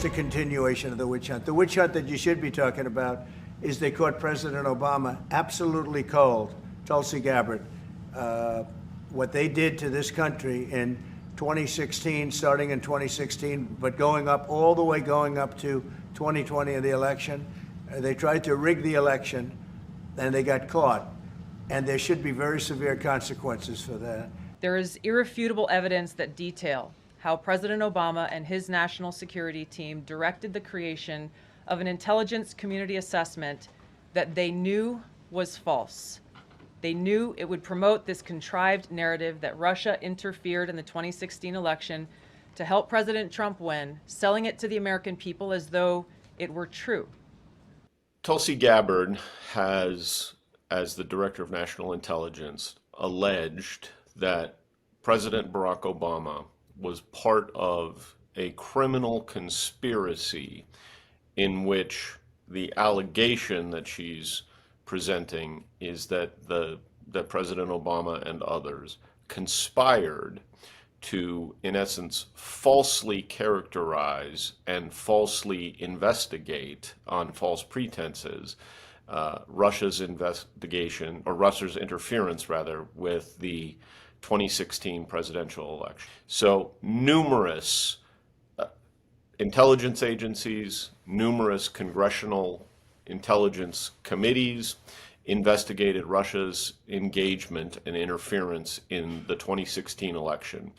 a continuation of the witch hunt. The witch hunt that you should be talking about is they caught President Obama absolutely cold, Tulsi Gabbard. What they did to this country in 2016, starting in 2016, but going up all the way going up to 2020 in the election. They tried to rig the election and they got caught. And there should be very severe consequences for that. There is irrefutable evidence that detail how President Obama and his national security team directed the creation of an intelligence community assessment that they knew was false. They knew it would promote this contrived narrative that Russia interfered in the 2016 election to help President Trump win, selling it to the American people as though it were true. Tulsi Gabbard has, as the Director of National Intelligence, alleged that President Barack Obama was part of a criminal conspiracy in which the allegation that she's presenting is that that President Obama and others conspired to, in essence, falsely characterize and falsely investigate on false pretenses Russia's investigation, or Russia's interference rather, with the 2016 presidential election. So numerous intelligence agencies, numerous congressional intelligence committees investigated Russia's engagement and interference in the 2016 election.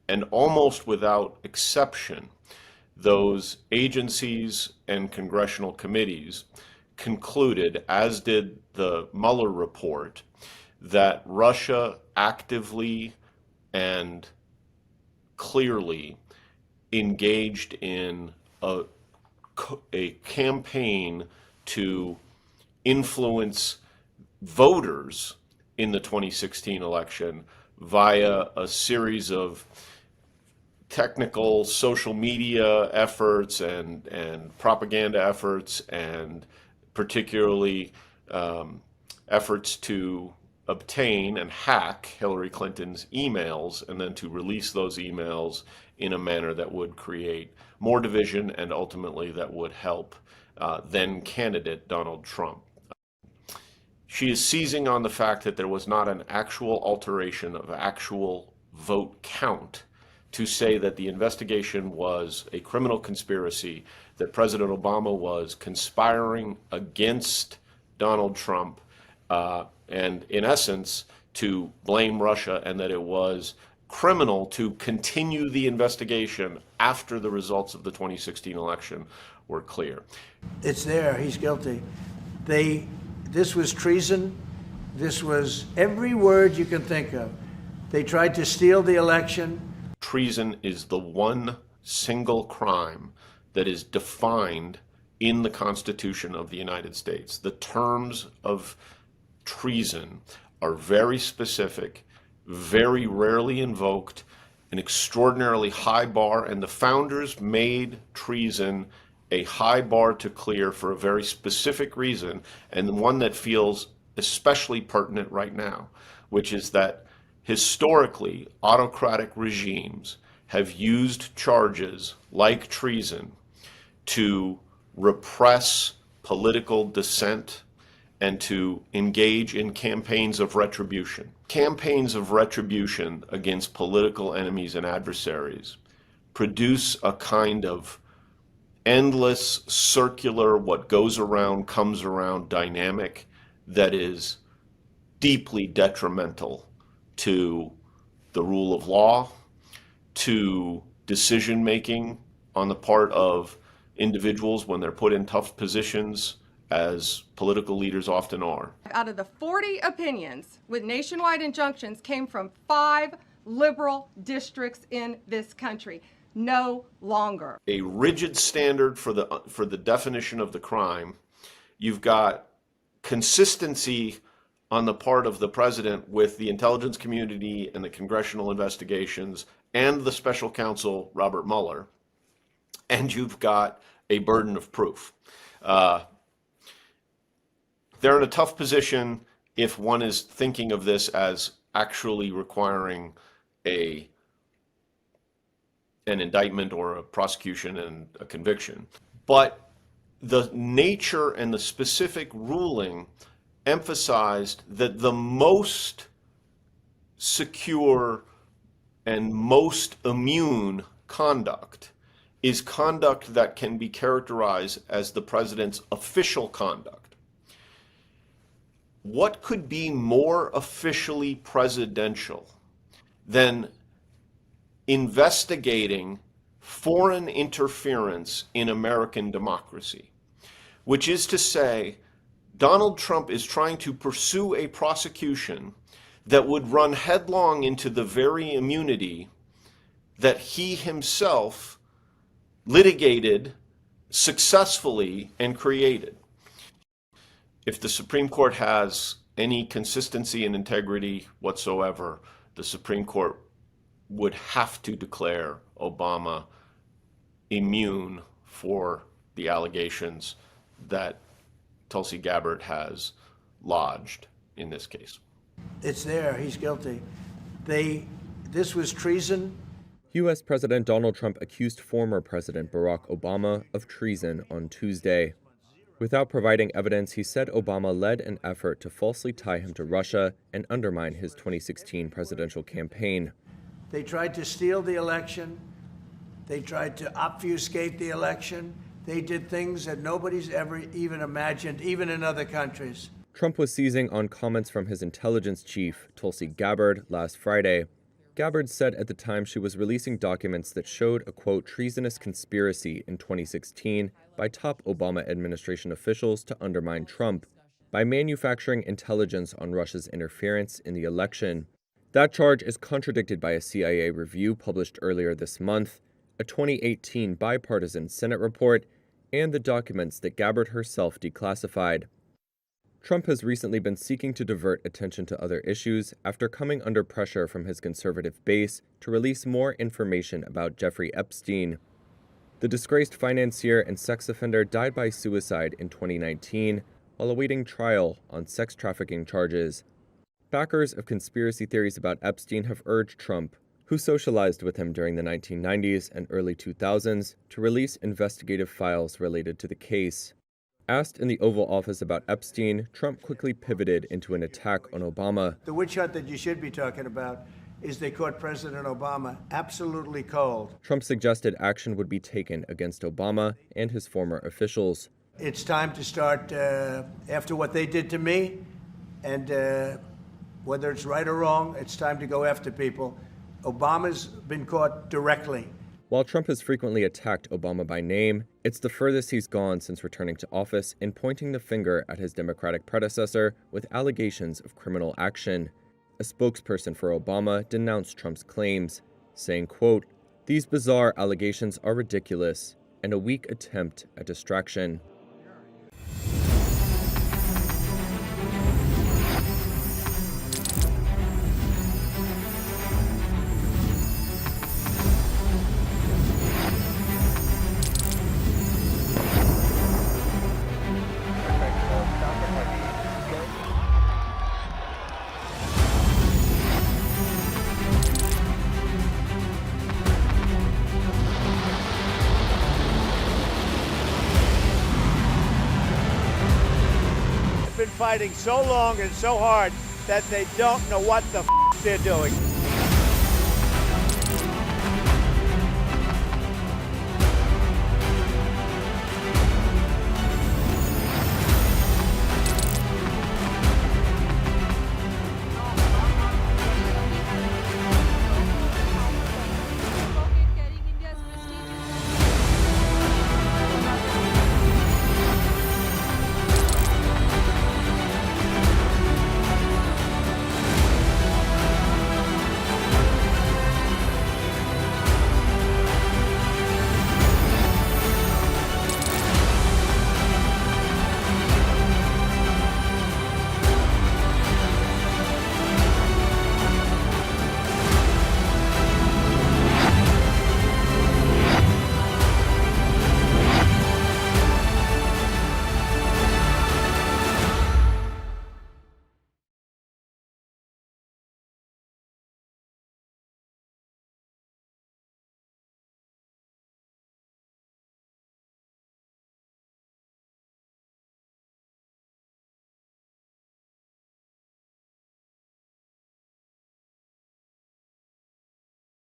And almost without exception, those agencies and congressional committees concluded, as did the Mueller report, that Russia actively and clearly engaged in a campaign to influence voters in the 2016 election via a series of technical social media efforts and propaganda efforts, and particularly efforts to obtain and hack Hillary Clinton's emails and then to release those emails in a manner that would create more division and ultimately that would help then candidate Donald Trump. She is seizing on the fact that there was not an actual alteration of actual vote count to say that the investigation was a criminal conspiracy, that President Obama was conspiring against Donald Trump, and in essence to blame Russia, and that it was criminal to continue the investigation after the results of the 2016 election were clear. It's there, he's guilty. This was treason. This was every word you can think of. They tried to steal the election. Treason is the one single crime that is defined in the Constitution of the United States. The terms of treason are very specific, very rarely invoked, an extraordinarily high bar, and the founders made treason a high bar to clear for a very specific reason, and one that feels especially pertinent right now, which is that historically autocratic regimes have used charges like treason to repress political dissent and to engage in campaigns of retribution. Campaigns of retribution against political enemies and adversaries produce a kind of endless, circular, what goes around comes around dynamic that is deeply detrimental to the rule of law, to decision making on the part of individuals when they're put in tough positions, as political leaders often are. Out of the 40 opinions with nationwide injunctions came from 5 liberal districts in this country. No longer. A rigid standard for the definition of the crime. You've got consistency on the part of the president with the intelligence community and the congressional investigations and the special counsel, Robert Mueller. And you've got a burden of proof. They're in a tough position if one is thinking of this as actually requiring a an indictment or a prosecution and a conviction. But the nature and the specific ruling emphasized that the most secure and most immune conduct is conduct that can be characterized as the president's official conduct. What could be more officially presidential than investigating foreign interference in American democracy? Which is to say, Donald Trump is trying to pursue a prosecution that would run headlong into the very immunity that he himself litigated successfully and created. If the Supreme Court has any consistency and integrity whatsoever, the Supreme Court would have to declare Obama immune for the allegations that Tulsi Gabbard has lodged in this case. It's there. He's guilty. This was treason. U.S. President Donald Trump accused former President Barack Obama of treason on Tuesday. Without providing evidence, he said Obama led an effort to falsely tie him to Russia and undermine his 2016 presidential campaign. They tried to steal the election. They tried to obfuscate the election. They did things that nobody's ever even imagined, even in other countries. Trump was seizing on comments from his intelligence chief, Tulsi Gabbard, last Friday. Gabbard said at the time she was releasing documents that showed a, quote, treasonous conspiracy in 2016 by top Obama administration officials to undermine Trump by manufacturing intelligence on Russia's interference in the election. That charge is contradicted by a CIA review published earlier this month, a 2018 bipartisan Senate report, and the documents that Gabbard herself declassified. Trump has recently been seeking to divert attention to other issues after coming under pressure from his conservative base to release more information about Jeffrey Epstein. The disgraced financier and sex offender died by suicide in 2019 while awaiting trial on sex trafficking charges. Backers of conspiracy theories about Epstein have urged Trump, who socialized with him during the 1990s and early 2000s, to release investigative files related to the case. Asked in the Oval Office about Epstein, Trump quickly pivoted into an attack on Obama. The witch hunt that you should be talking about is they caught President Obama absolutely cold. Trump suggested action would be taken against Obama and his former officials. It's time to start, after what they did to me, and whether it's right or wrong, it's time to go after people. Obama's been caught directly. While Trump has frequently attacked Obama by name, it's the furthest he's gone since returning to office in pointing the finger at his Democratic predecessor with allegations of criminal action. A spokesperson for Obama denounced Trump's claims, saying, quote, "These bizarre allegations are ridiculous and a weak attempt at distraction." Been fighting so long and so hard that they don't know what the they're doing.